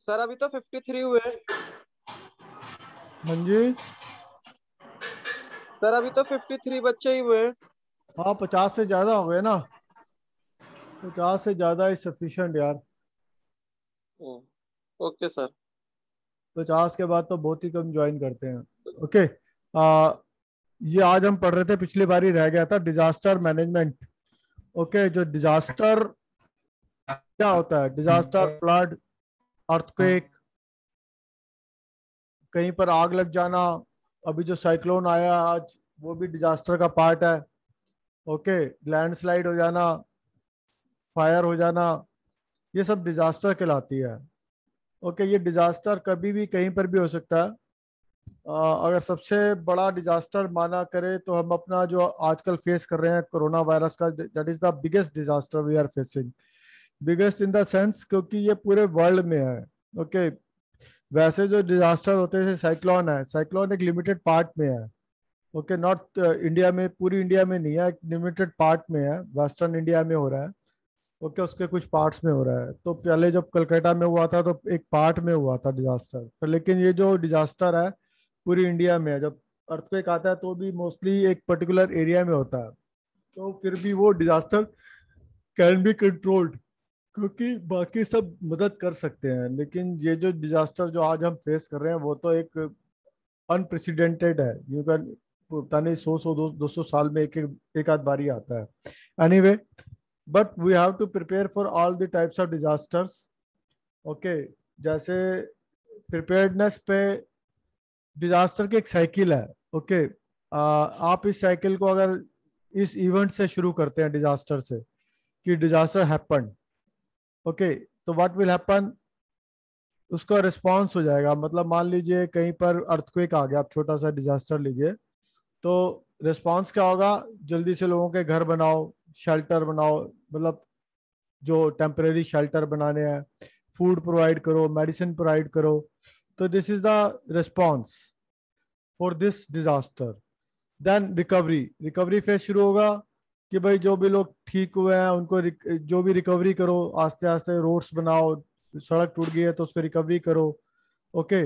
Sir अभी तो 53 हुए। हाँ जी। सर अभी तो 53 बच्चे ही हुए। हाँ, 50 से ज्यादा हो गए ना। 50 से ज्यादा इज सफिशिएंट यार। Okay sir. 50 के बाद तो बहुत ही कम ज्वाइन करते हैं। ओके। आ ये आज हम पढ़ रहे थे, पिछली बार ही रह गया था, डिजास्टर मैनेजमेंट। ओके, जो डिजास्टर क्या होता है? डिजास्टर, फ्लड, अर्थक्वेक, कहीं पर आग लग जाना। अभी जो साइक्लोन आया आज, वो भी डिजास्टर का पार्ट है। ओके। लैंडस्लाइड हो जाना, फायर हो जाना, ये सब डिजास्टर कहलाती है। ओके, ये डिजास्टर कभी भी कहीं पर भी हो सकता है। अगर सबसे बड़ा डिजास्टर माना करे तो हम अपना जो आजकल फेस कर रहे हैं कोरोना वायरस का, that is the biggest disaster we are facing. Biggest in the sense क्योंकि ये पूरे वर्ल्ड में है। ओके। वैसे जो डिजास्टर होते हैं, जैसे साइक्लोन है, साइक्लोन एक लिमिटेड पार्ट में है। ओके, नॉट इंडिया में, पूरी इंडिया में नहीं है, एक लिमिटेड पार्ट में है, वेस्टर्न इंडिया में हो रहा है। ओके, उसके कुछ पार्ट्स में हो रहा है। तो पहले जब कलकत्ता में हुआ था तो एक पार्ट में हुआ था डिजास्टर, पर लेकिन ये जो डिजास्टर है पूरी इंडिया में है। जब अर्थक्वेक आता है तो भी मोस्टली एक पर्टिकुलर एरिया में होता है, तो फिर भी वो डिजास्टर कैन बी कंट्रोल्ड, क्योंकि बाकी सब मदद कर सकते हैं। लेकिन ये जो डिजास्टर जो आज हम फेस कर रहे हैं वो तो एक अनप्रेसिडेंटेड है। यू कैन, पता नहीं 100 200 साल में एक आध बारी आता है। Anyway, but we have to prepare for all the types of disasters. Okay. जैसे प्रिपेयर्डनेस पे डिजास्टर की एक साइकिल है। ओके। आप इस साइकिल को अगर इस इवेंट से शुरू करते हैं, डिजास्टर से, कि डिजास्टर हैपन। ओके। तो व्हाट विल हैपन, उसका रिस्पॉन्स हो जाएगा। मतलब मान लीजिए कहीं पर अर्थक्वेक आ गया, आप छोटा सा डिजास्टर लीजिए, तो रिस्पॉन्स क्या होगा? जल्दी से लोगों के घर बनाओ, शेल्टर बनाओ, मतलब जो टेम्परेरी शेल्टर बनाने हैं, फूड प्रोवाइड करो, मेडिसिन प्रोवाइड करो। तो this is the response for this disaster. Then recovery, recovery phase शुरू होगा कि भाई जो भी लोग ठीक हुए हैं उनको जो भी रिकवरी करो, आस्ते आस्ते रोड्स बनाओ, सड़क टूट गई है तो उसको रिकवरी करो। ओके।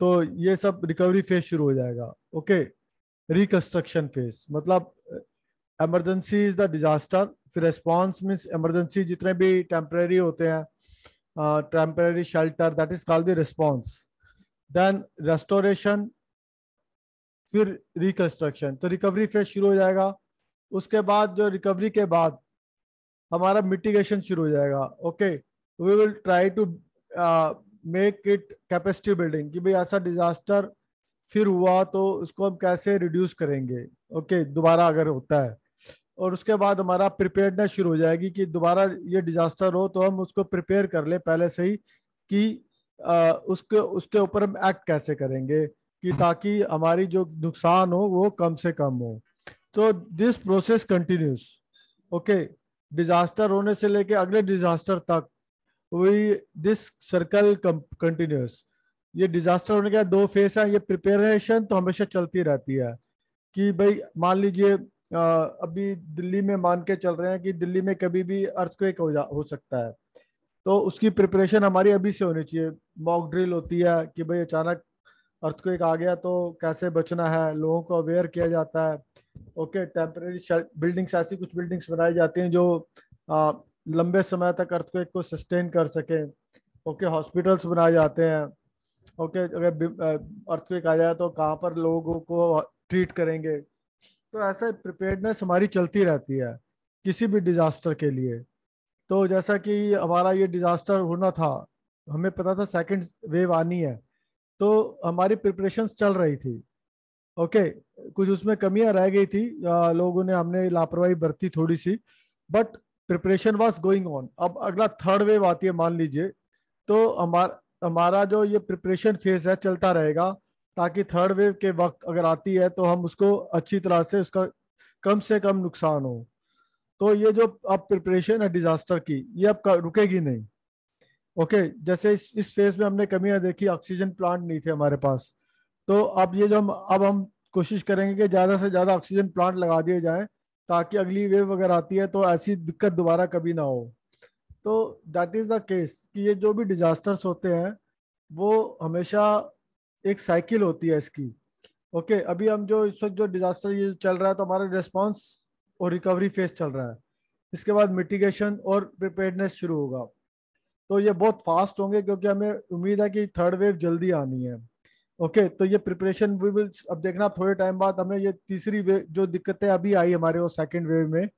तो ये सब रिकवरी फेज शुरू हो जाएगा। ओके। रिकंस्ट्रक्शन फेज मतलब इमरजेंसी इज द डिजास्टर, फिर रेस्पॉन्स मीन्स इमरजेंसी जितने भी टेम्परेरी होते हैं, temporary shelter, that is called the response. Then restoration, फिर रिकंस्ट्रक्शन। तो रिकवरी फेज शुरू हो जाएगा। उसके बाद जो रिकवरी के बाद हमारा मिटिगेशन शुरू हो जाएगा। Okay. We will try to make it capacity building, कि भाई ऐसा डिजास्टर फिर हुआ तो उसको हम कैसे रिड्यूस करेंगे। ओके, दोबारा अगर होता है। और उसके बाद हमारा प्रिपेयर्डनेस शुरू हो जाएगी कि दोबारा ये डिजास्टर हो तो हम उसको प्रिपेयर कर ले पहले से ही, कि उसके उसके ऊपर हम एक्ट कैसे करेंगे, कि ताकि हमारी जो नुकसान हो वो कम से कम हो। तो this process continuous. Okay. Disaster होने से लेके अगले डिजास्टर तक वही दिस सर्कल कंटिन्यूस। ये डिजास्टर होने के बाद दो फेस है। ये प्रिपरेशन तो हमेशा चलती रहती है, कि भाई मान लीजिए अभी दिल्ली में मान के चल रहे हैं कि दिल्ली में कभी भी अर्थक्वेक हो सकता है। तो उसकी प्रिपरेशन हमारी अभी से होनी चाहिए। मॉक ड्रिल होती है कि भाई अचानक अर्थक्वेक आ गया तो कैसे बचना है, लोगों को अवेयर किया जाता है। ओके। टेम्परेरी बिल्डिंग्स, ऐसी कुछ बिल्डिंग्स बनाई जाती हैं जो आ, लंबे समय तक अर्थक्वेक को सस्टेन कर सके। ओके। हॉस्पिटल्स बनाए जाते हैं। ओके। अगर अर्थक्वेक आ जाए तो कहाँ पर लोगों को ट्रीट करेंगे। तो ऐसे प्रिपेयर्डनेस हमारी चलती रहती है किसी भी डिजास्टर के लिए। तो जैसा कि हमारा ये डिजास्टर होना था, हमें पता था सेकंड वेव आनी है, तो हमारी प्रिपरेशंस चल रही थी। ओके। कुछ उसमें कमियां रह गई थी, लोगों ने, हमने लापरवाही बरती थोड़ी सी, but preparation was going on. अब अगला थर्ड वेव आती है मान लीजिए, तो हमारा हमारा जो ये प्रिपरेशन फेज है चलता रहेगा, ताकि थर्ड वेव के वक्त अगर आती है तो हम उसको अच्छी तरह से, उसका कम से कम नुकसान हो। तो ये जो अब प्रिपरेशन है डिजास्टर की, ये अब रुकेगी नहीं। ओके। जैसे इस फेज में हमने कमियां देखी, ऑक्सीजन प्लांट नहीं थे हमारे पास। तो अब ये जो हम कोशिश करेंगे कि ज्यादा से ज्यादा ऑक्सीजन प्लांट लगा दिए जाए, ताकि अगली वेव अगर आती है तो ऐसी दिक्कत दोबारा कभी ना हो। तो दैट इज द केस कि ये जो भी डिजास्टर्स होते हैं वो हमेशा एक साइकिल होती है इसकी। ओके, अभी हम जो इस वक्त जो डिजास्टर ये चल रहा है तो हमारा रिस्पांस और रिकवरी फेज चल रहा है। इसके बाद मिटिगेशन और प्रिपेयर्डनेस शुरू होगा। तो ये बहुत फास्ट होंगे क्योंकि हमें उम्मीद है कि थर्ड वेव जल्दी आनी है। ओके, तो ये प्रिपरेशन वी विल अब देखना थोड़े टाइम बाद हमें ये तीसरी वेव जो दिक्कतें अभी आई हमारे वो सेकंड वेव में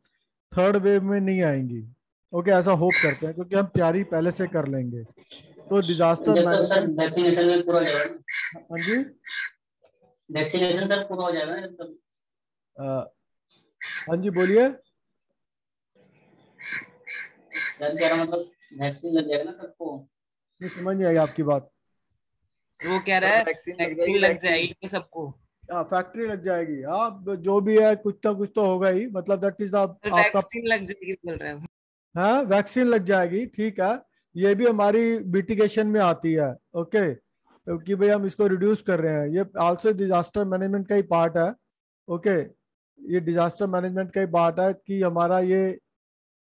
थर्ड वेव में नहीं आएंगी। ओके, ऐसा होप करते हैं क्योंकि हम तैयारी पहले से कर लेंगे। तो डिजास्टर जब तक सर मैनेजमेंट। वैक्सीनेशन में पूरा हो जाएगा ना, हाँ जी। वैक्सीनेशन सर पूरा हो जाएगा ना जब तक। हाँ जी बोलिए। सर कह रहा मतलब वैक्सीन लग जाएगा ना सबको। नहीं समझ नहीं आई आपकी बात। वो कह रहा सर है वैक्सीन लग वैक्सीन जाएगी, लग वैक्सीन। जाएगी सबको। हाँ, फैक्ट्री लग जाएगी। हाँ, जो भी है कुछ ना कुछ तो होगा ही, मतलब दैट इज आपका। वैक्सीन लग जाएगी बोल रहा है। हाँ, वैक्सीन लग जाएगी, ठीक है। ये भी हमारी मिटिगेशन में आती है। ओके, क्योंकि भाई हम इसको रिड्यूस कर रहे हैं, ये आल्सो डिजास्टर मैनेजमेंट का ही पार्ट है। ओके, ये डिजास्टर मैनेजमेंट का ही पार्ट है कि हमारा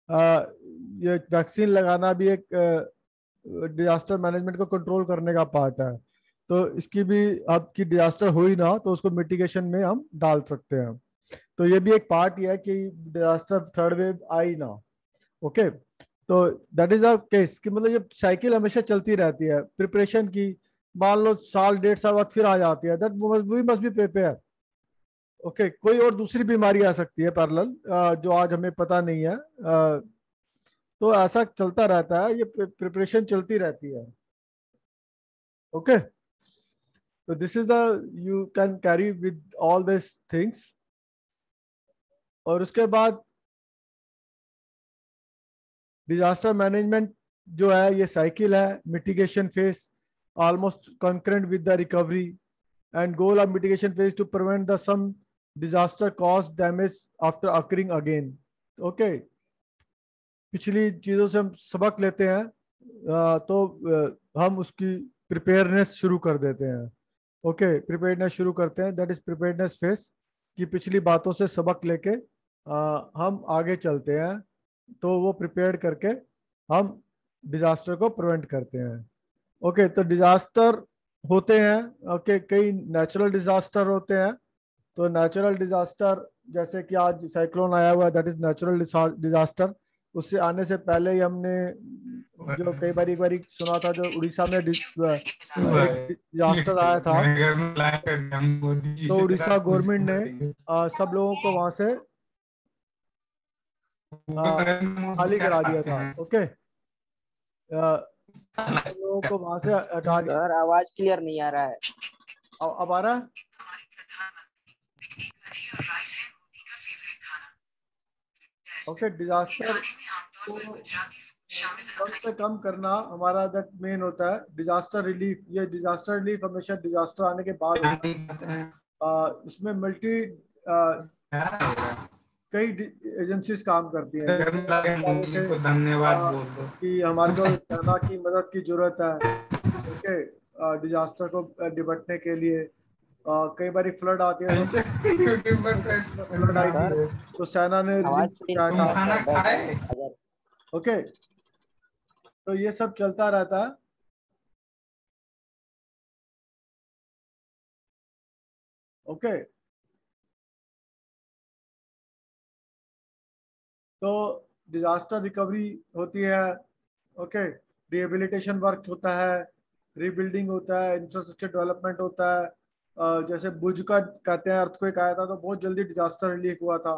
आ, ये वैक्सीन लगाना भी एक डिजास्टर मैनेजमेंट को कंट्रोल करने का पार्ट है। तो इसकी भी आपकी डिजास्टर हुई ना तो उसको मिटिगेशन में हम डाल सकते हैं। तो ये भी एक पार्ट ही है कि डिजास्टर थर्ड वेव आई ना। ओके, तो दैट इज अ केस कि मतलब ये साइकिल हमेशा चलती रहती है प्रिपरेशन की। मान लो साल डेढ़ साल बाद फिर आ जाती है, that we must be prepare. Okay, कोई और दूसरी बीमारी आ सकती है पैरेलल जो आज हमें पता नहीं है। तो ऐसा चलता रहता है, ये प्रिपरेशन चलती रहती है। ओके, तो this is the you can carry with all this things. और उसके बाद डिजास्टर मैनेजमेंट जो है ये साइकिल है। Mitigation phase almost concurrent with the recovery and goal of mitigation phase to prevent the some disaster cause damage after occurring again. Okay, पिछली चीजों से हम सबक लेते हैं तो हम उसकी प्रिपेयरनेस शुरू कर देते हैं। ओके, प्रिपेयरनेस शुरू करते हैं, दैट इज प्रिपेयरनेस फेज कि पिछली बातों से सबक लेके हम आगे चलते हैं। तो वो प्रिपेयर करके हम डिजास्टर को प्रिवेंट करते हैं। ओके, तो डिजास्टर होते हैं। ओके, कई नेचुरल डिजास्टर होते हैं। तो नेचुरल डिजास्टर जैसे कि आज साइक्लोन आया हुआ है, दैट इज नेचुरल डिजास्टर। उससे आने से पहले ही हमने जो कई बार एक बार सुना था जो उड़ीसा में एक डिजास्टर आया था। तो उड़ीसा गवर्नमेंट ने सब लोगों को वहां से खाली करा दिया था। ओके, सब लोगों को वहां से हटा दिया। सर आवाज क्लियर नहीं आ रहा है। अब आ रहा है? ओके, डिजास्टर को कम से कम करना हमारा दैट मेन होता है। डिजास्टर रिलीफ, ये डिजास्टर रिलीफ हमेशा डिजास्टर आने के बाद इसमें मल्टी कई एजेंसीज काम करती हैं। धन्यवाद बोल दो कि हमारे को सेना की मदद की जरूरत है। ओके, डिजास्टर को निपटने के लिए कई बार फ्लड आती है तो फ्लड आई थी तो सेना ने आवाज रिलीफ किया था। खाना खाए। ओके, तो ये सब चलता रहता है। ओके, तो डिजास्टर रिकवरी होती है। ओके, रिहेबिलिटेशन वर्क होता है, रीबिल्डिंग होता है, इंफ्रास्ट्रक्चर डेवलपमेंट होता है। जैसे भुज का कहते हैं अर्थक्वेक आया था तो बहुत जल्दी डिजास्टर रिलीफ हुआ था।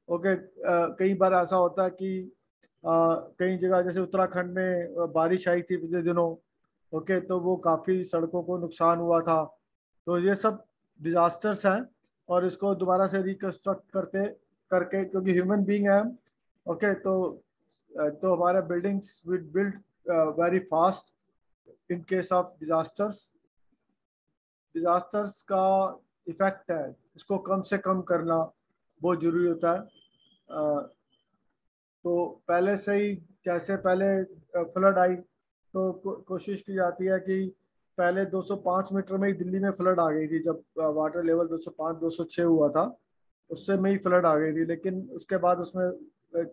ओके, कई बार ऐसा होता है कि कई जगह जैसे उत्तराखंड में बारिश आई थी पिछले दिनों। ओके, तो वो काफ़ी सड़कों को नुकसान हुआ था। तो ये सब डिजास्टर्स हैं और इसको दोबारा से रिकंस्ट्रक्ट करते करके क्योंकि ह्यूमन बीइंग है। ओके, तो हमारे buildings will build very fast in case of disasters. Disasters का इफेक्ट है, इसको कम से कम करना बहुत जरूरी होता है। तो पहले से ही जैसे पहले फ्लड आई तो कोशिश की जाती है कि पहले 205 मीटर में ही दिल्ली में फ्लड आ गई थी जब वाटर लेवल 205 206 हुआ था। उससे में ही फ्लड आ गई थी, लेकिन उसके बाद उसमें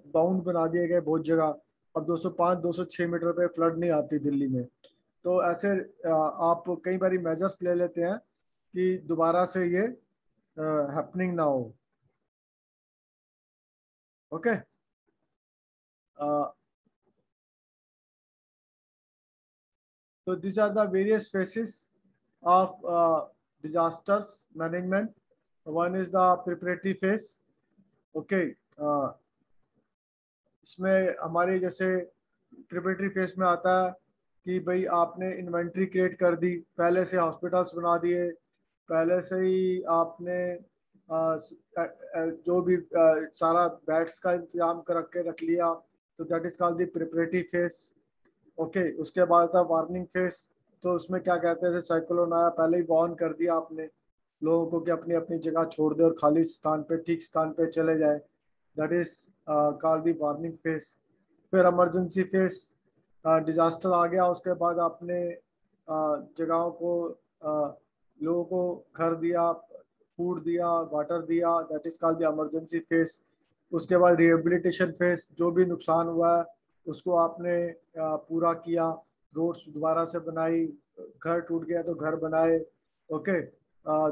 बाउंड बना दिए गए बहुत जगह और 205 206 मीटर पे फ्लड नहीं आती दिल्ली में। तो ऐसे आप कई बार मेजर्स ले लेते हैं कि दोबारा से ये हैपनिंग ना हो। Okay. So these are the various phases of disasters management. One is the preparatory phase. Okay. इसमें हमारे जैसे प्रिपरेटरी फेज में आता है कि भाई आपने इन्वेंट्री क्रिएट कर दी, पहले से हॉस्पिटल्स बना दिए, पहले से ही आपने जो भी सारा बेड्स का इंतजाम करके रख लिया, तो that is called the preparatory phase. Okay. उसके बाद था वार्निंग फेज। तो उसमें क्या कहते थे, साइक्लोन आया पहले ही वार्न कर दिया आपने लोगों को कि अपनी अपनी जगह छोड़ दे और खाली स्थान पे ठीक स्थान पे चले जाए, that is called the warning phase. फिर इमरजेंसी फेज, डिजास्टर आ गया, उसके बाद आपने जगहों को लोगों को घर दिया, फूड दिया, वाटर दिया, that is called the emergency phase. उसके बाद रिहेबिलिटेशन फेज, जो भी नुकसान हुआ है उसको आपने पूरा किया, रोड्स दोबारा से बनाई, घर टूट गया तो घर बनाए। ओके।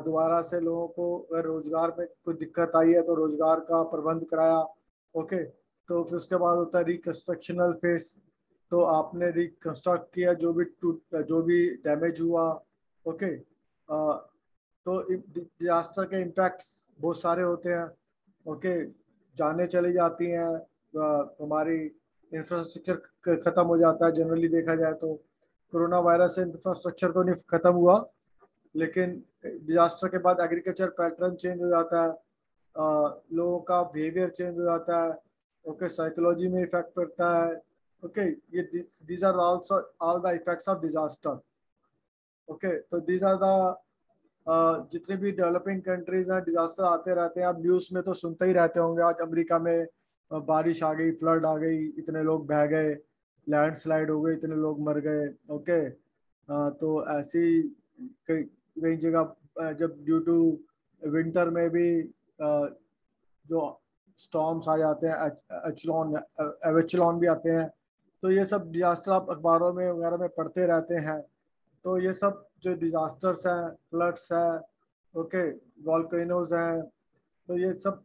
दोबारा से लोगों को अगर रोजगार में कोई दिक्कत आई है तो रोजगार का प्रबंध कराया। ओके। तो फिर उसके बाद होता है रिकंस्ट्रक्शनल फेज। तो आपने रिकंस्ट्रक्ट किया जो भी डैमेज हुआ। ओके। तो डिजास्टर के इम्पैक्ट्स बहुत सारे होते हैं। ओके। जाने चली जाती हैं, हमारी इंफ्रास्ट्रक्चर खत्म हो जाता है जनरली देखा जाए तो। कोरोना वायरस से इंफ्रास्ट्रक्चर तो नहीं खत्म हुआ, लेकिन डिजास्टर के बाद एग्रीकल्चर पैटर्न चेंज हो जाता है, लोगों का बिहेवियर चेंज हो जाता है। ओके। साइकोलॉजी में इफेक्ट पड़ता है। ओके। ये these are also all the effects of disaster. Okay. तो दीज आर द जितने भी डेवलपिंग कंट्रीज हैं, डिजास्टर आते रहते हैं। आप न्यूज़ में तो सुनते ही रहते होंगे, आज अमेरिका में बारिश आ गई, फ्लड आ गई, इतने लोग बह गए, लैंडस्लाइड हो गई, इतने लोग मर गए। ओके। तो ऐसी कई कई जगह जब ड्यू टू विंटर में भी जो स्टॉर्म्स आ जाते हैं, एवेचलॉन भी आते हैं, तो ये सब डिजास्टर आप अखबारों में वगैरह में पढ़ते रहते हैं। तो ये सब जो डिजास्टर्स हैं, फ्लड्स हैं, ओके, वॉल्केनोज हैं, तो ये सब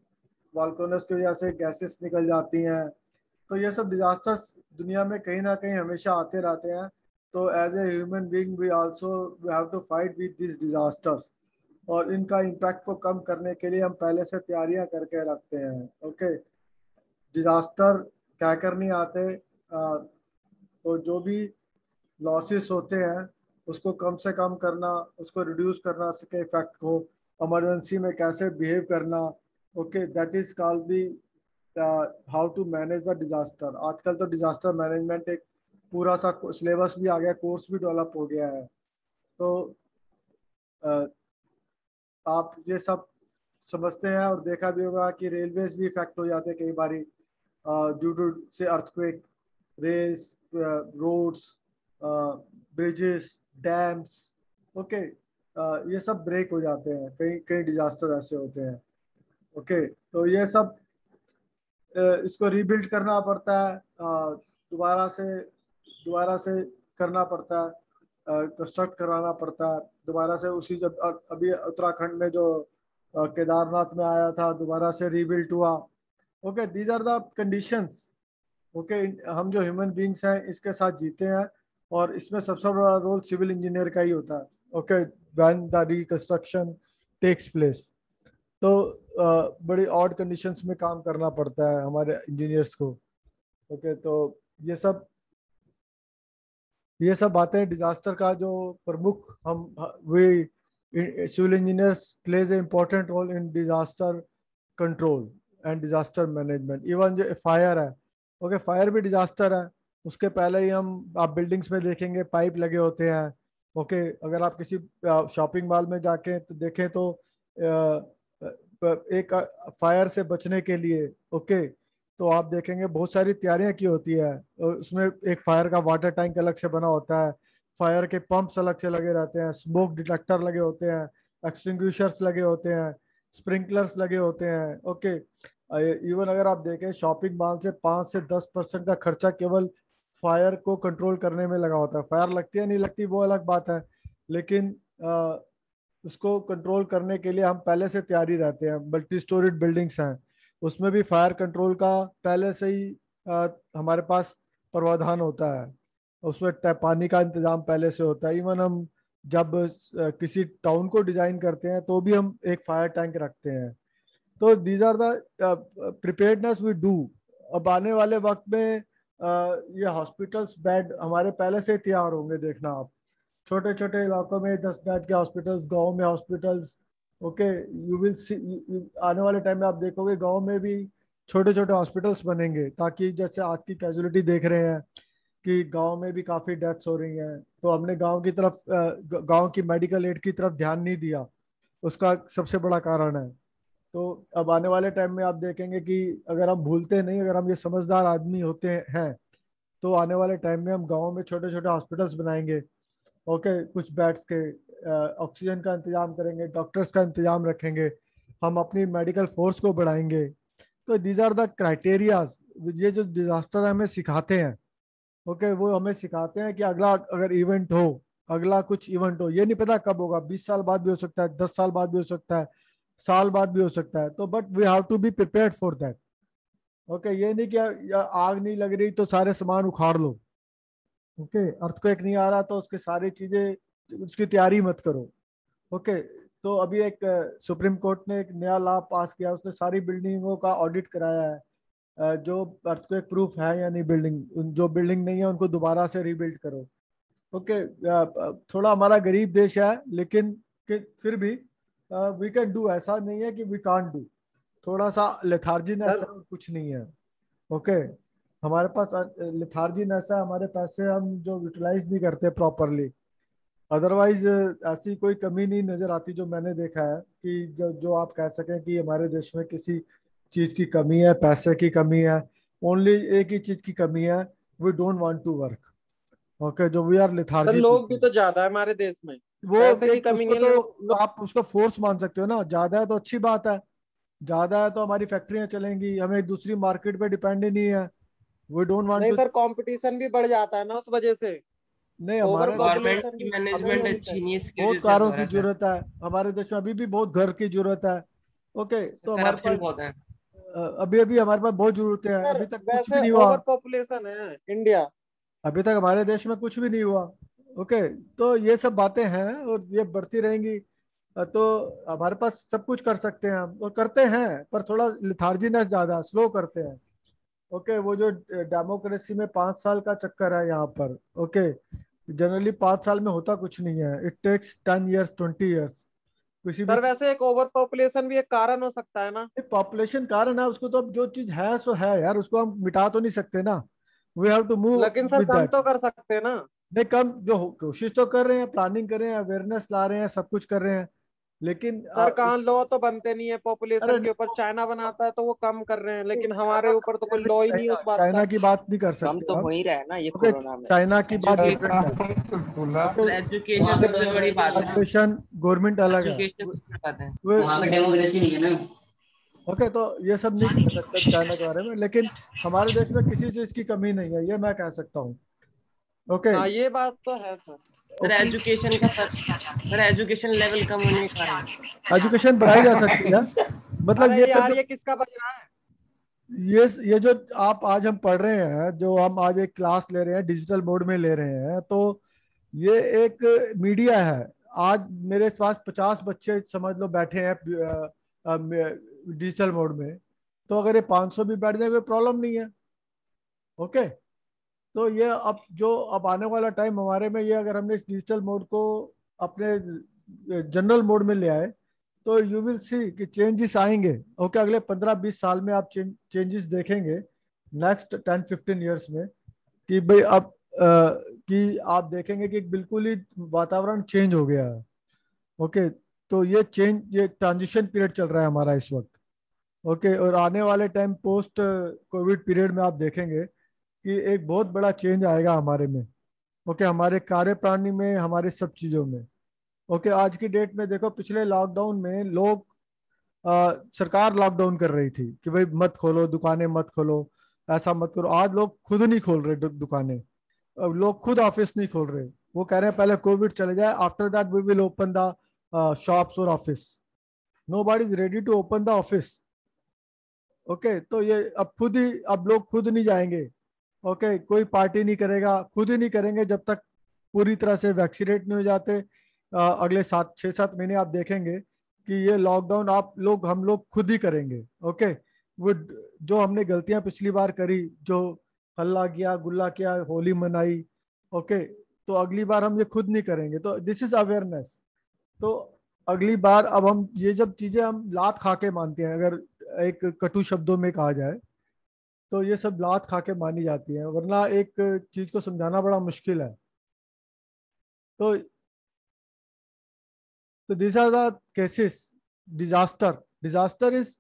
वॉल्केनोज की वजह से गैसेस निकल जाती हैं। तो ये सब डिजास्टर्स दुनिया में कहीं ना कहीं हमेशा आते रहते हैं। तो as a human being we also we have to fight with this disasters, और इनका इम्पैक्ट को कम करने के लिए हम पहले से तैयारियां करके रखते हैं। ओके। डिजास्टर क्या कर नहीं आते, तो जो भी लॉसेस होते हैं उसको कम से कम करना, उसको रिड्यूस करना, उसके इफेक्ट को, इमरजेंसी में कैसे बिहेव करना। Okay. That is called the how to manage the disaster. आजकल तो डिजास्टर मैनेजमेंट एक पूरा सा सिलेबस भी आ गया, कोर्स भी डेवलप हो गया है। तो आप ये सब समझते हैं और देखा भी होगा कि रेलवेज भी इफेक्ट हो जाते हैं कई बारी ड्यू टू से earthquake, rails, roads, bridges, dams. Okay. ये सब ब्रेक हो जाते हैं, कई कई डिजास्टर ऐसे होते हैं। ओके। तो ये सब इसको रीबिल्ड करना पड़ता है, दोबारा से करना पड़ता है, कंस्ट्रक्ट कराना पड़ता है दोबारा से। उसी जब अभी उत्तराखंड में जो केदारनाथ में आया था, दोबारा से रीबिल्ड हुआ। Okay. These are the conditions. Okay. हम जो ह्यूमन बींग्स हैं इसके साथ जीते हैं, और इसमें सबसे बड़ा रोल सिविल इंजीनियर का ही होता है। Okay. When the reconstruction takes place, तो बड़ी ऑड कंडीशंस में काम करना पड़ता है हमारे इंजीनियर्स को। ओके। तो ये सब बातें डिजास्टर का जो प्रमुख हम वे civil engineers plays a important role in disaster control and disaster management. Even जो फायर है, ओके, फायर भी डिजास्टर है। उसके पहले ही आप बिल्डिंग्स में देखेंगे पाइप लगे होते हैं। ओके। अगर आप किसी शॉपिंग मॉल में जाके तो देखें तो एक फायर से बचने के लिए, ओके, तो आप देखेंगे बहुत सारी तैयारियां की होती है। उसमें एक फायर का वाटर टैंक अलग से बना होता है, फायर के पंप्स अलग से लगे रहते हैं, स्मोक डिटेक्टर लगे होते हैं, एक्सटिंग्विशर्स लगे होते हैं, स्प्रिंकलर्स लगे होते हैं। ओके। इवन अगर आप देखें शॉपिंग मॉल से 5 से 10% का खर्चा केवल फायर को कंट्रोल करने में लगा होता है। फायर लगती है नहीं लगती वो अलग बात है, लेकिन उसको कंट्रोल करने के लिए हम पहले से तैयारी रहते हैं। मल्टी स्टोरीड बिल्डिंग्स हैं, उसमें भी फायर कंट्रोल का पहले से ही हमारे पास प्रावधान होता है। उसमें पानी का इंतजाम पहले से होता है। इवन हम जब किसी टाउन को डिजाइन करते हैं तो भी हम एक फायर टैंक रखते हैं। तो these are the preparedness we do. अब आने वाले वक्त में ये हॉस्पिटल्स बेड हमारे पहले से ही तैयार होंगे। देखना आप छोटे छोटे इलाकों में 10 बेड के हॉस्पिटल्स, गांव में hospitals. Okay, you will see आने वाले टाइम में आप देखोगे गांव में भी छोटे छोटे हॉस्पिटल्स बनेंगे, ताकि जैसे आज की कैजुअलिटी देख रहे हैं कि गांव में भी काफी डेथ्स हो रही हैं, तो हमने गांव की तरफ गांव की मेडिकल एड की तरफ ध्यान नहीं दिया, उसका सबसे बड़ा कारण है। तो अब आने वाले टाइम में आप देखेंगे कि अगर हम भूलते नहीं, अगर हम ये समझदार आदमी होते हैं, तो आने वाले टाइम में हम गाँव में छोटे छोटे हॉस्पिटल्स बनाएंगे। ओके, कुछ बेड्स के ऑक्सीजन का इंतजाम करेंगे, डॉक्टर्स का इंतजाम रखेंगे, हम अपनी मेडिकल फोर्स को बढ़ाएंगे। तो दीज आर द क्राइटेरियाज। ये जो डिजास्टर हमें सिखाते हैं, ओके, वो हमें सिखाते हैं कि अगला अगर इवेंट हो, अगला कुछ इवेंट हो, ये नहीं पता कब होगा, 20 साल बाद भी हो सकता है, 10 साल बाद भी हो सकता है, साल बाद भी हो सकता है। तो but we have to be prepared for that. Okay, ये नहीं कि आग नहीं लग रही तो सारे सामान उखाड़ लो। ओके, अर्थक्वेक नहीं आ रहा तो उसके सारी चीजें, उसकी तैयारी मत करो। ओके, तो अभी एक सुप्रीम कोर्ट ने एक नया लॉ पास किया, उसने सारी बिल्डिंगों का ऑडिट कराया है, जो अर्थक्वेक प्रूफ है या नहीं बिल्डिंग, जो बिल्डिंग नहीं है उनको दोबारा से रीबिल्ड करो। ओके, थोड़ा हमारा गरीब देश है, लेकिन फिर भी वी कैन डू। ऐसा नहीं है कि वी कांट डू। थोड़ा सा लेथार्जीनेस सर है और कुछ नहीं है। ओके, हमारे पास लेथार्जीनेस है, हमारे पैसे हम जो यूटिलाइज नहीं करते प्रॉपरली। अदरवाइज ऐसी कोई कमी नहीं नजर आती जो मैंने देखा है कि जो आप कह सकें कि हमारे देश में किसी चीज की कमी है, पैसे की कमी है। ओनली एक ही चीज की कमी है, we don't want to work. Okay, जो वी आर सर लेथार्जी लोग भी पीपल। तो ज्यादा है हमारे देश में। वो पैसे की एक कमी उसको नहीं है, तो आप उसको फोर्स मान सकते हो ना, ज्यादा है तो अच्छी बात है। ज्यादा है तो हमारी फैक्ट्रियां चलेंगी, हमें दूसरी मार्केट पे डिपेंड ही नहीं है। वी डोंट वांट नहीं टू। सर, कंपटीशन भी बढ़ जाता है ना उस वजह से। नहीं, ओवर हमारे गवर्नमेंट पॉपुलेशन की भी कम नहीं मैनेजमेंट होनी अच्छी चाहिए। नहीं है, इसकी वजह बहुत से ऐसा कारों हो रहा की है सर। जरूरत है हमारे देश में, अभी भी बहुत घर की जरूरत है। ओके, तो हमारे करप्शन पास बहुत है। अभी अभी हमारे पास बहुत जरूरतें हैं, सर अभी तक कुछ भी वैसे नहीं हुआ। ओवर पॉपुलेशन है इंडिया। अभी तक हमारे देश में कुछ भी नहीं हुआ। ओके, तो ये सब बातें हैं और ये बढ़ती रहेंगी। तो हमारे पास सब कुछ कर सकते हैं हम, और करते हैं, पर थोड़ा लिथार्जीनेस ज्यादा, स्लो करते हैं। ओके, वो जो डेमोक्रेसी में 5 साल का चक्कर है यहाँ पर। ओके, जनरली 5 साल में होता कुछ नहीं है, इट टेक्स 10 ईयर्स, 20 ईयर्स किसी भी। सर वैसे एक ओवर पॉपुलेशन भी एक कारण हो सकता है ना। पॉपुलेशन कारण है, उसको तो अब जो चीज है सो है यार, उसको हम मिटा तो नहीं सकते ना। वी हैव टू मूव लेकिन सर विद कम दैट। तो कर सकते हैं ना। नहीं, कम जो कोशिश तो कर रहे हैं, प्लानिंग कर रहे हैं, अवेयरनेस ला रहे हैं, सब कुछ कर रहे हैं, लेकिन सर कहाँ लॉ तो बनते नहीं है अरे पॉपुलेशन के ऊपर। नहीं, चाइना बनाता है तो वो कम कर रहे हैं, लेकिन हमारे चाइना ऊपर तो कोई कंपेयर नहीं लॉ ही नहीं है करेगा, उस बात चाइना का। की बात नहीं कर कम सकते तो हम। हो ही रहा है ना ये ओके, कोरोना में। चाइना की बात एजुकेशन, डिफरेंट है। बोला ओके, एजुकेशन वहाँ सबसे बड़ी बात है। पॉपुलेशन गवर्नमेंट अलग है। एजुकेशन सबसे बात है। वो वहाँ पे डेमोक्रेसी नहीं है ना। ओके, तो ये सब नहीं कह सकते चाइना के बारे में, लेकिन हमारे देश में किसी चीज की कमी नहीं है, ये मैं कह सकता हूँ। ओके। हाँ ये बात तो है सर। सर ओके, एजुकेशन का सर एजुकेशन लेवल कम होने के कारण। एजुकेशन बढ़ाई जा सकती है। मतलब अरे ये सब यार जो ये किसका बज रहा है। ये जो आप आज हम पढ़ रहे हैं, जो हम आज एक क्लास ले रहे हैं, डिजिटल मोड में ले रहे हैं, तो ये एक मीडिया है। आज मेरे पास 50 बच्चे समझ लो बैठे हैं डिजिटल मोड में, तो अगर ये 500 भी बैठ जाए कोई प्रॉब्लम नहीं है। ओके, तो ये अब जो अब आने वाला टाइम हमारे में, ये अगर हमने इस डिजिटल मोड को अपने जनरल मोड में ले आए, तो यू विल सी कि चेंजेस आएंगे। ओके, अगले 15-20 साल में आप चेंजेस देखेंगे, नेक्स्ट 10-15 ईयर्स में, कि भाई अब कि आप देखेंगे कि बिल्कुल ही वातावरण चेंज हो गया है। ओके, तो ये ट्रांजिशन पीरियड चल रहा है हमारा इस वक्त। ओके, और आने वाले टाइम पोस्ट कोविड पीरियड में आप देखेंगे कि एक बहुत बड़ा चेंज आएगा हमारे में। ओके, हमारे कार्य प्रणाली में, हमारे सब चीज़ों में। ओके, आज की डेट में देखो, पिछले लॉकडाउन में लोग सरकार लॉकडाउन कर रही थी कि भाई मत खोलो दुकानें, मत खोलो, ऐसा मत करो। आज लोग खुद नहीं खोल रहे दुकानें, अब लोग खुद ऑफिस नहीं खोल रहे। वो कह रहे हैं पहले कोविड चले जाए, after that we will open the shops और office. Nobody is ready to open the office. Okay, तो ये अब खुद ही, अब लोग खुद नहीं जाएंगे। ओके, कोई पार्टी नहीं करेगा, खुद ही नहीं करेंगे जब तक पूरी तरह से वैक्सीनेट नहीं हो जाते। अगले 6-7 महीने आप देखेंगे कि ये लॉकडाउन आप लोग, हम लोग खुद ही करेंगे। ओके, वो जो हमने गलतियां पिछली बार करी, जो हल्ला किया गुल्ला किया, होली मनाई, ओके, तो अगली बार हम ये खुद नहीं करेंगे। तो दिस इज अवेयरनेस। तो अगली बार अब हम ये जब चीजें हम लात खा के मानते हैं, अगर एक कटु शब्दों में कहा जाए, तो ये सब लात खा के मानी जाती है, वरना एक चीज को समझाना बड़ा मुश्किल है। तो this are the cases. Disaster, disaster is,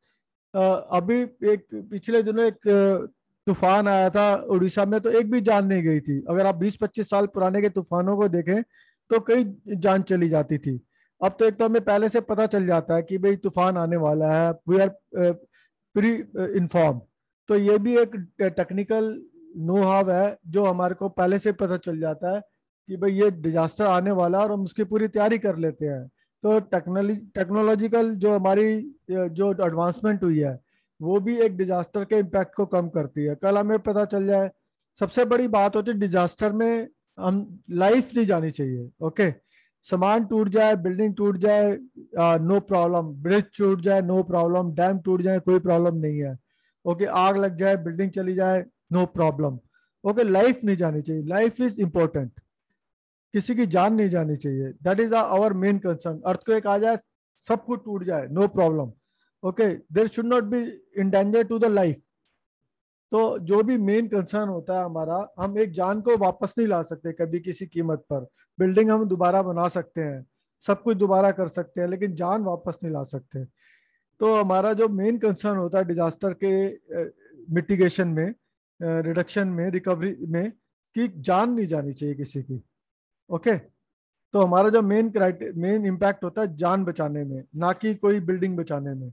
अभी एक पिछले दिनों एक तूफान आया था उड़ीसा में, तो एक भी जान नहीं गई थी। अगर आप 20-25 साल पुराने के तूफानों को देखें तो कई जान चली जाती थी। अब तो एक तो हमें पहले से पता चल जाता है कि भाई तूफान आने वाला है, वी आर प्री इन्फॉर्म। तो ये भी एक टेक्निकल नो हाव है जो हमारे को पहले से पता चल जाता है कि भाई ये डिजास्टर आने वाला है, और हम उसकी पूरी तैयारी कर लेते हैं। तो टेक्नोलॉजिकल जो हमारी जो एडवांसमेंट हुई है, वो भी एक डिजास्टर के इम्पैक्ट को कम करती है। कल हमें पता चल जाए, सबसे बड़ी बात होती है डिजास्टर में, हम लाइफ नहीं जानी चाहिए। ओके, सामान टूट जाए, बिल्डिंग टूट जाए, नो प्रॉब्लम, ब्रिज टूट जाए नो प्रॉब्लम, डैम टूट जाए कोई प्रॉब्लम नहीं है। ओके, आग लग जाए, बिल्डिंग चली जाए, नो प्रॉब्लम। ओके, लाइफ नहीं जानी चाहिए, लाइफ इज इंपॉर्टेंट, किसी की जान नहीं जानी चाहिए। That is our main concern. Earthquake आ जाए, सब कुछ टूट जाए, no problem. Okay, there should not be in danger to the life. तो जो भी मेन कंसर्न होता है हमारा, हम एक जान को वापस नहीं ला सकते कभी किसी कीमत पर। बिल्डिंग हम दोबारा बना सकते हैं, सब कुछ दोबारा कर सकते हैं, लेकिन जान वापस नहीं ला सकते। तो हमारा जो मेन कंसर्न होता है डिजास्टर के मिटिगेशन में, रिडक्शन में, रिकवरी में, कि जान नहीं जानी चाहिए किसी की। ओके, तो हमारा जो मेन इम्पैक्ट होता है जान बचाने में, ना कि कोई बिल्डिंग बचाने में।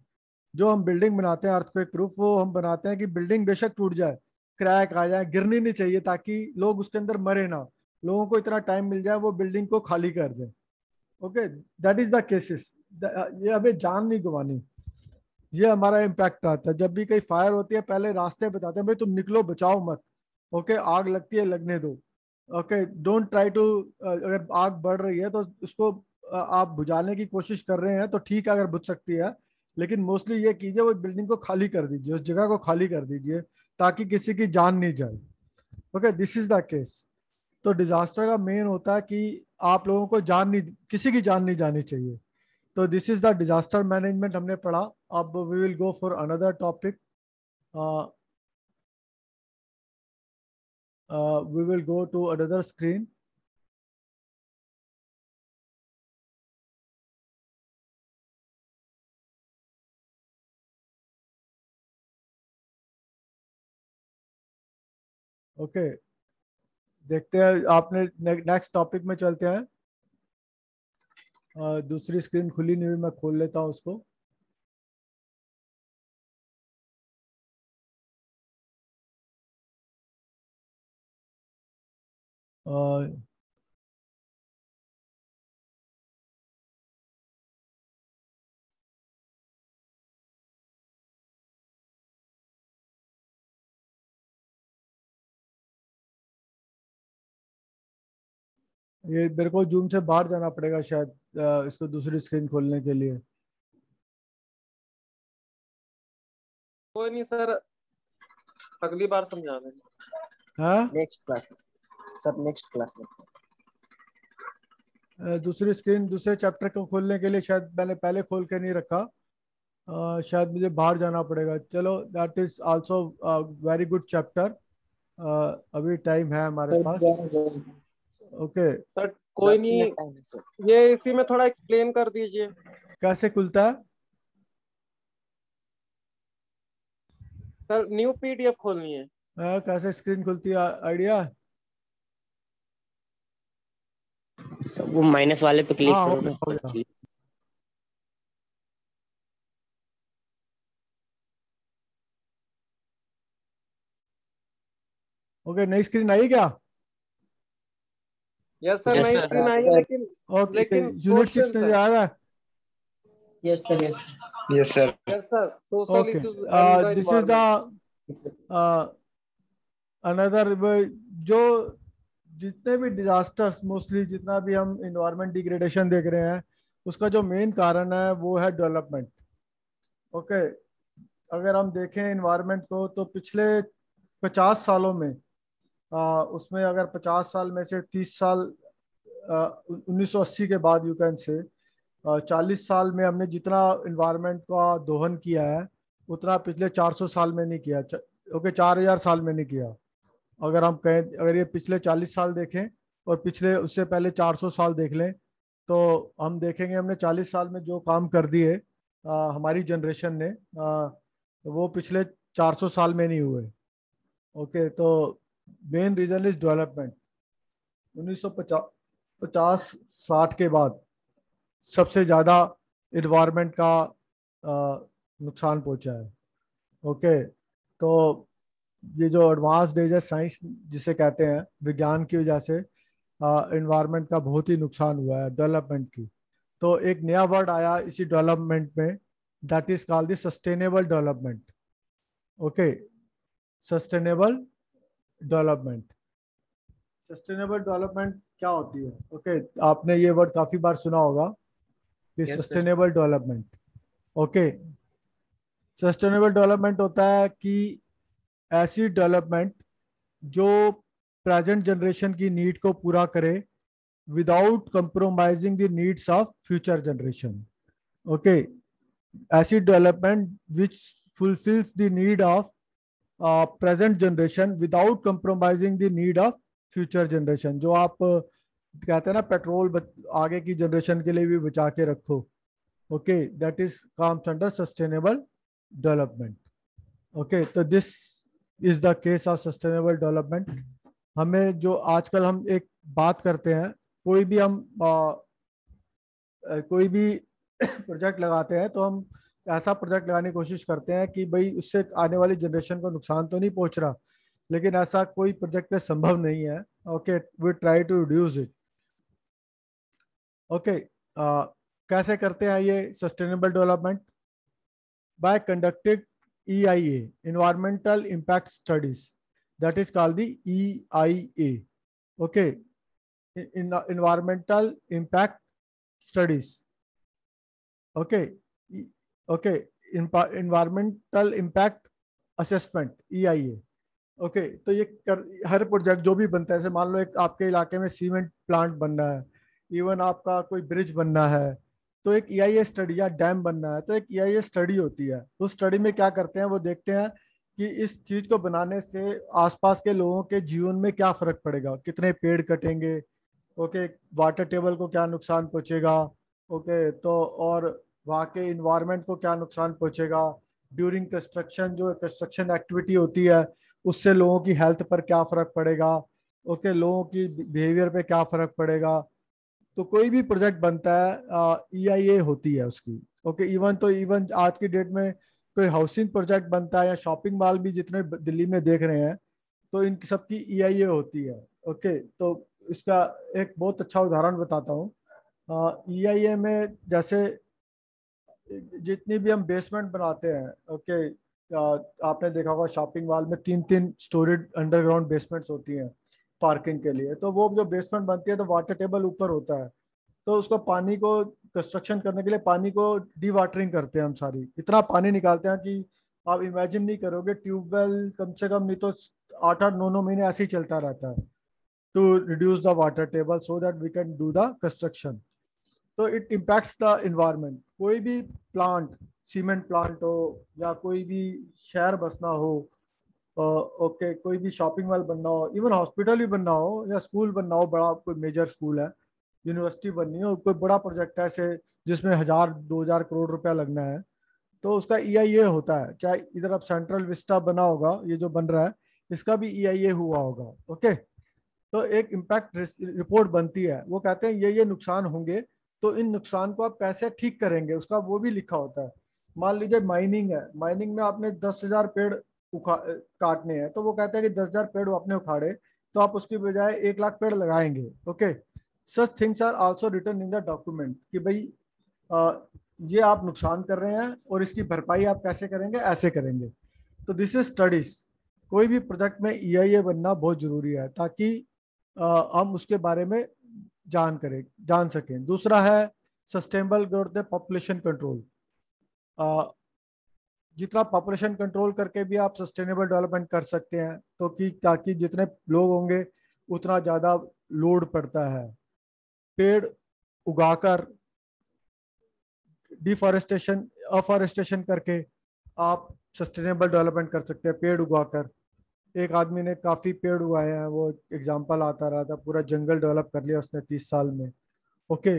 जो हम बिल्डिंग बनाते हैं अर्थक्वेक प्रूफ, वो हम बनाते हैं कि बिल्डिंग बेशक टूट जाए, क्रैक आ जाए, गिरनी नहीं चाहिए, ताकि लोग उसके अंदर मरे ना। लोगों को इतना टाइम मिल जाए वो बिल्डिंग को खाली कर दें। Okay, that is the cases. ये हमें जान नहीं गंवानी। ये हमारा इम्पैक्ट आता है। जब भी कहीं फायर होती है, पहले रास्ते बताते हैं, भाई तुम निकलो, बचाओ मत। ओके, आग लगती है, लगने दो। ओके, डोंट ट्राई टू, अगर आग बढ़ रही है तो उसको आप बुझाने की कोशिश कर रहे हैं तो ठीक है, अगर बुझ सकती है, लेकिन मोस्टली ये कीजिए, वो बिल्डिंग को खाली कर दीजिए, उस जगह को खाली कर दीजिए, ताकि किसी की जान नहीं जाए। Okay, this is the case. तो डिजास्टर का मेन होता है कि आप लोगों को जान नहीं, किसी की जान नहीं जानी चाहिए। तो this is the disaster management हमने पढ़ा। अब we will go for another topic. we will go to another screen. Okay, देखते हैं। आपने नेक्स्ट टॉपिक में चलते हैं। दूसरी स्क्रीन खुली नहीं हुई, मैं खोल लेता हूँ उसको। अ, ये मेरे को जूम से बाहर जाना पड़ेगा शायद, इसको दूसरी स्क्रीन खोलने के लिए। कोई नहीं सर, अगली बार समझा देंगे। हाँ, next class sir, next class में। दूसरी स्क्रीन दूसरे चैप्टर को खोलने के लिए शायद मैंने पहले खोल के नहीं रखा। शायद मुझे बाहर जाना पड़ेगा। चलो, that is also very good chapter. अभी टाइम है हमारे पास। ओके, सर कोई 10 नहीं, मिनट टाइम है सर। ये इसी में थोड़ा एक्सप्लेन कर दीजिए। कैसे खुलता है? सर न्यू पीडीएफ खोलनी है। कैसे स्क्रीन खुलती है, आइडिया? सब वो माइनस वाले पे क्लिक हाँ, हो करो गया, हो ना। गया। ओके, नई स्क्रीन आई क्या? यस सर, Yes, नई sir. स्क्रीन आई, लेकिन ओके, लेकिन यूनिट 6 क्वेश्चन नजर है। आ रहा है? Yes sir yes. Yes sir. Yes sir, social okay, issues and the this is the another, जो जितने भी डिजास्टर्स, मोस्टली जितना भी हम इन्वायरमेंट डिग्रेडेशन देख रहे हैं, उसका जो मेन कारण है वो है डेवलपमेंट। ओके, अगर हम देखें इन्वायरमेंट को तो पिछले 50 सालों में, उसमें अगर 50 साल में से 30 साल 1980 के बाद, यू कैन से 40 साल में हमने जितना इन्वायरमेंट का दोहन किया है उतना पिछले 400 साल में नहीं किया। ओके, 4000 साल में नहीं किया। अगर हम कहें, अगर ये पिछले 40 साल देखें और पिछले उससे पहले 400 साल देख लें, तो हम देखेंगे हमने 40 साल में जो काम कर दिए हमारी जनरेशन ने, वो पिछले 400 साल में नहीं हुए। ओके, तो मेन रीजन इज डेवलपमेंट। 1950-60 के बाद सबसे ज़्यादा इन्वायरमेंट का नुकसान पहुंचा है। ओके, तो ये जो एडवांस एज है साइंस जिसे कहते हैं, विज्ञान की वजह से इन्वायरमेंट का बहुत ही नुकसान हुआ है, डेवलपमेंट की। तो एक नया वर्ड आया इसी डेवलपमेंट में, that is called the sustainable development. Okay, sustainable development. Sustainable development क्या होती है? ओके, आपने ये वर्ड काफी बार सुना होगा, कि Yes, sir. Sustainable development. Okay, sustainable development होता है कि ऐसी डेवलपमेंट जो प्रेजेंट जनरेशन की नीड को पूरा करे without compromising the needs of future generation. Okay, ऐसी development which fulfills the need of present generation without compromising the need of future generation. जो आप कहते हैं ना, पेट्रोल आगे की जनरेशन के लिए भी बचा के रखो। Okay, that is comes under sustainable development. Okay, तो this is the case of sustainable development. हमें जो आजकल हम एक बात करते हैं, कोई भी हम कोई भी प्रोजेक्ट लगाते हैं, तो हम ऐसा प्रोजेक्ट लगाने की कोशिश करते हैं कि भाई उससे आने वाली जनरेशन को नुकसान तो नहीं पहुंच रहा, लेकिन ऐसा कोई प्रोजेक्ट में संभव नहीं है। Okay, we try to reduce it. Okay, कैसे करते हैं ये sustainable development? By conducting EIA, environmental impact studies, that is called the EIA. Okay, in environmental impact studies. Okay, okay, environmental impact assessment, EIA. Okay, तो ये हर project जो भी बनता है, जैसे मान लो एक आपके इलाके में सीमेंट प्लांट बनना है, इवन आपका कोई ब्रिज बनना है, तो एक EIA स्टडी, या डैम बनना है तो एक EIA स्टडी होती है। उस स्टडी में क्या करते हैं, वो देखते हैं कि इस चीज को बनाने से आसपास के लोगों के जीवन में क्या फर्क पड़ेगा, कितने पेड़ कटेंगे, ओके, वाटर टेबल को क्या नुकसान पहुंचेगा, ओके, तो और वहाँ के इन्वायरमेंट को क्या नुकसान पहुंचेगा, ड्यूरिंग कंस्ट्रक्शन जो कंस्ट्रक्शन एक्टिविटी होती है उससे लोगों की हेल्थ पर क्या फर्क पड़ेगा, ओके, लोगों की बिहेवियर पे क्या फर्क पड़ेगा। तो कोई भी प्रोजेक्ट बनता है EIA होती है उसकी। ओके, इवन आज की डेट में कोई हाउसिंग प्रोजेक्ट बनता है या शॉपिंग मॉल भी जितने दिल्ली में देख रहे हैं, तो इन सबकी EIA होती है। ओके, तो इसका एक बहुत अच्छा उदाहरण बताता हूँ। EIA में जैसे जितनी भी हम बेसमेंट बनाते हैं, ओके, आपने देखा होगा शॉपिंग मॉल में 3-3 स्टोरीड अंडरग्राउंड बेसमेंट्स होती हैं पार्किंग के लिए। तो वो जो बेसमेंट बनती है तो वाटर टेबल ऊपर होता है, तो उसको पानी को कंस्ट्रक्शन करने के लिए पानी को डी वाटरिंग करते हैं हम, सारी इतना पानी निकालते हैं कि आप इमेजिन नहीं करोगे। ट्यूबवेल कम से कम नहीं तो 8-8-9-9 महीने ऐसे ही चलता रहता है to reduce the water table so that we can do the construction. तो इट इम्पैक्ट्स द इन्वायरमेंट। कोई भी प्लांट, सीमेंट प्लांट हो या कोई भी शहर बसना हो, ओके, कोई भी शॉपिंग मॉल बनना हो, इवन हॉस्पिटल भी बनना हो या स्कूल बनना हो, बड़ा कोई मेजर स्कूल है, यूनिवर्सिटी बननी हो, कोई बड़ा प्रोजेक्ट है ऐसे जिसमें 1000-2000 करोड़ रुपया लगना है, तो उसका EIA होता है। चाहे इधर अब सेंट्रल विस्टा बना होगा, ये जो बन रहा है इसका भी EIA हुआ होगा। ओके, तो एक इम्पैक्ट रिपोर्ट बनती है, वो कहते हैं ये नुकसान होंगे, तो इन नुकसान को आप कैसे ठीक करेंगे उसका वो भी लिखा होता है। मान लीजिए माइनिंग है, माइनिंग में आपने 10,000 पेड़ काटने हैं, तो वो कहते हैं कि 10,000 पेड़ वो आपने उखाड़े, तो आप उसकी बजाय 1,00,000 पेड़ लगाएंगे। Okay, such things are also written in the document कि भाई ये आप नुकसान कर रहे हैं और इसकी भरपाई आप कैसे करेंगे, ऐसे करेंगे। तो दिस इज स्टडीज। कोई भी प्रोजेक्ट में EIA बनना बहुत जरूरी है ताकि हम उसके बारे में जान सकें। दूसरा है सस्टेनेबल ग्रोथ, पॉपुलेशन कंट्रोल। जितना पॉपुलेशन कंट्रोल करके भी आप सस्टेनेबल डेवलपमेंट कर सकते हैं, तो कि ताकि जितने लोग होंगे उतना ज़्यादा लोड पड़ता है। पेड़ उगाकर, डिफॉरेस्टेशन, अफॉरेस्टेशन करके आप सस्टेनेबल डेवलपमेंट कर सकते हैं। पेड़ उगाकर, एक आदमी ने काफ़ी पेड़ उगाए हैं, वो एग्जांपल आता रहा था, पूरा जंगल डेवलप कर लिया उसने 30 साल में। Okay,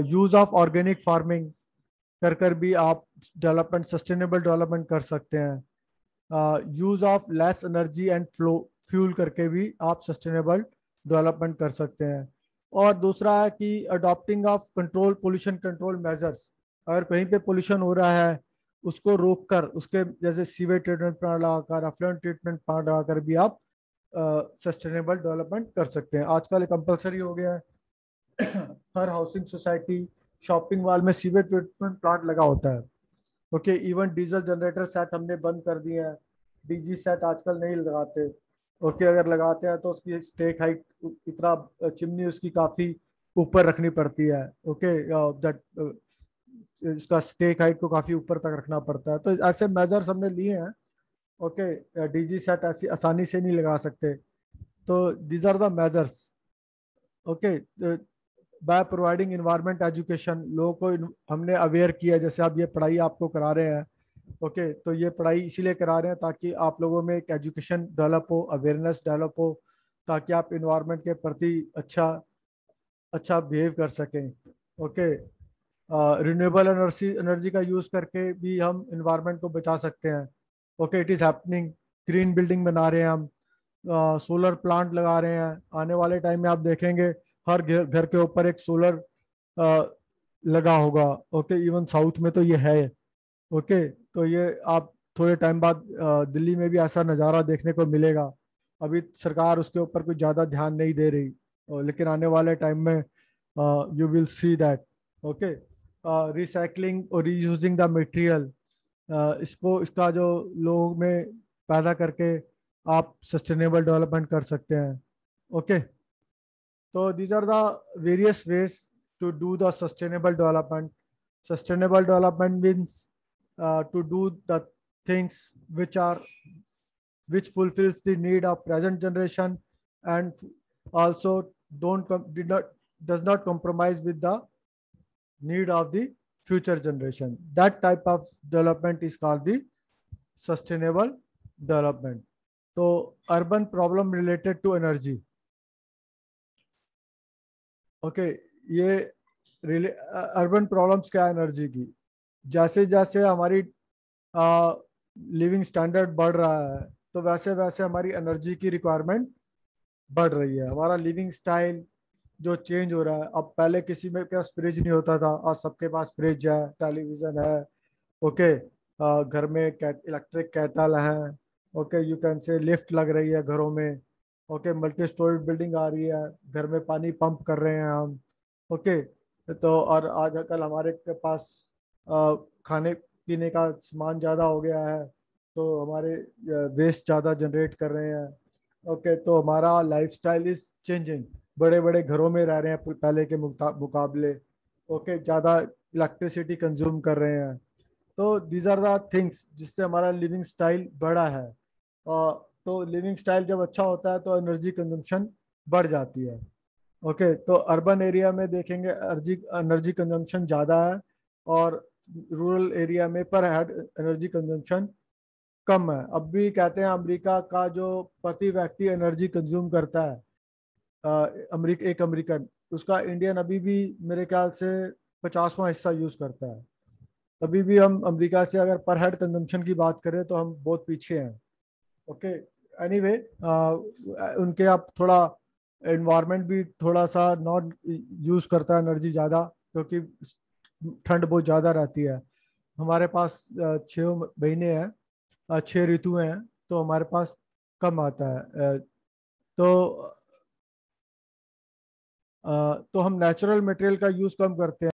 use of organic farming कर भी आप डेवलपमेंट, सस्टेनेबल डेवलपमेंट कर सकते हैं। Use of less energy and fuel करके भी आप सस्टेनेबल डेवलपमेंट कर सकते हैं। और दूसरा है कि adopting of control, pollution control measures. अगर कहीं पे पोल्यूशन हो रहा है उसको रोककर, उसके जैसे सीवेज ट्रीटमेंट प्लांट लगाकर, अफ्लुएंट ट्रीटमेंट प्लांट लगाकर भी आप सस्टेनेबल डेवलपमेंट कर सकते हैं। आजकल कंपलसरी हो गया है हर हाउसिंग सोसाइटी, शॉपिंग मॉल में सीवेज ट्रीटमेंट प्लांट लगा होता है। Okay, even diesel generator set हमने बंद कर दिए हैं, DG सेट आजकल नहीं लगाते। ओके, अगर लगाते हैं तो उसकी स्टेक हाइट, इतना चिमनी उसकी काफ़ी ऊपर रखनी पड़ती है। ओके, दैट उसका स्टेक हाइट को काफ़ी ऊपर तक रखना पड़ता है। तो ऐसे मेजर्स हमने लिए हैं। ओके, DG सेट ऐसी आसानी से नहीं लगा सकते। तो these are the measures. Okay, by providing environment education, लोगों को हमने अवेयर किया। जैसे आप ये पढ़ाई आपको करा रहे हैं, ओके, तो ये पढ़ाई इसीलिए करा रहे हैं ताकि आप लोगों में एक एजुकेशन डेवलप हो, अवेयरनेस डेवलप हो, ताकि आप इन्वायरमेंट के प्रति अच्छा बिहेव कर सकें। ओके, रिन्यूएबल एनर्जी का यूज़ करके भी हम इन्वायरमेंट को बचा सकते हैं। Okay, it is happening. Green building बना रहे हैं हम, सोलर प्लांट लगा रहे हैं। आने वाले टाइम में आप देखेंगे हर घर के ऊपर एक सोलर लगा होगा। ओके, इवन साउथ में तो ये है। ओके, तो ये आप थोड़े टाइम बाद दिल्ली में भी ऐसा नज़ारा देखने को मिलेगा। अभी सरकार उसके ऊपर कुछ ज़्यादा ध्यान नहीं दे रही, लेकिन आने वाले टाइम में you will see that. Okay, recycling और रीयूजिंग द मटेरियल, इसका जो लोग में पैदा करके आप सस्टेनेबल डेवलपमेंट कर सकते हैं। ओके, तो these are the various ways to do the sustainable development. Sustainable development means to do the things which fulfills the need of present generation and also does not compromise with the need of the future generation. That type of development is called the sustainable development. So urban problem related to energy. Okay, ये urban problems क्या है energy की। जैसे जैसे हमारी living standard बढ़ रहा है तो वैसे वैसे हमारी एनर्जी की रिक्वायरमेंट बढ़ रही है। हमारा लिविंग स्टाइल जो चेंज हो रहा है, अब पहले किसी में पास फ्रिज नहीं होता था, आज सबके पास फ्रिज है, टेलीविज़न है। ओके, घर में इलेक्ट्रिक केटल है। Okay, you can say lift लग रही है घरों में। ओके, मल्टी स्टोरी बिल्डिंग आ रही है, घर में पानी पंप कर रहे हैं हम। ओके, तो और आजकल हमारे के पास खाने पीने का सामान ज़्यादा हो गया है, तो हमारे वेस्ट ज़्यादा जनरेट कर रहे हैं। ओके, तो हमारा लाइफस्टाइल इज चेंजिंग। बड़े बड़े घरों में रह रहे हैं पहले के मुकाबले। ओके, ज़्यादा इलेक्ट्रिसिटी कंज्यूम कर रहे हैं। तो दीज आर द थिंग्स जिससे हमारा लिविंग स्टाइल बढ़ा है। तो लिविंग स्टाइल जब अच्छा होता है तो एनर्जी कंजम्पशन बढ़ जाती है। ओके, तो अर्बन एरिया में देखेंगे एनर्जी कंजम्पशन ज़्यादा है और रूरल एरिया में पर हेड एनर्जी कंजम्पशन कम है। अब भी कहते हैं अमेरिका का जो प्रति व्यक्ति एनर्जी कंज्यूम करता है, एक अमेरिकन, उसका इंडियन अभी भी मेरे ख्याल से 50वां हिस्सा यूज़ करता है। अभी भी हम अमेरिका से अगर पर हेड कंजम्पशन की बात करें तो हम बहुत पीछे हैं। ओके, एनीवे, उनके आप थोड़ा एनवायरनमेंट भी थोड़ा सा नॉट यूज़ करता है एनर्जी ज़्यादा, क्योंकि ठंड बहुत ज़्यादा रहती है। हमारे पास 6 महीने हैं, 6 ऋतु हैं। तो हमारे पास कम आता है। तो हम नेचुरल मटेरियल का यूज़ कम करते हैं।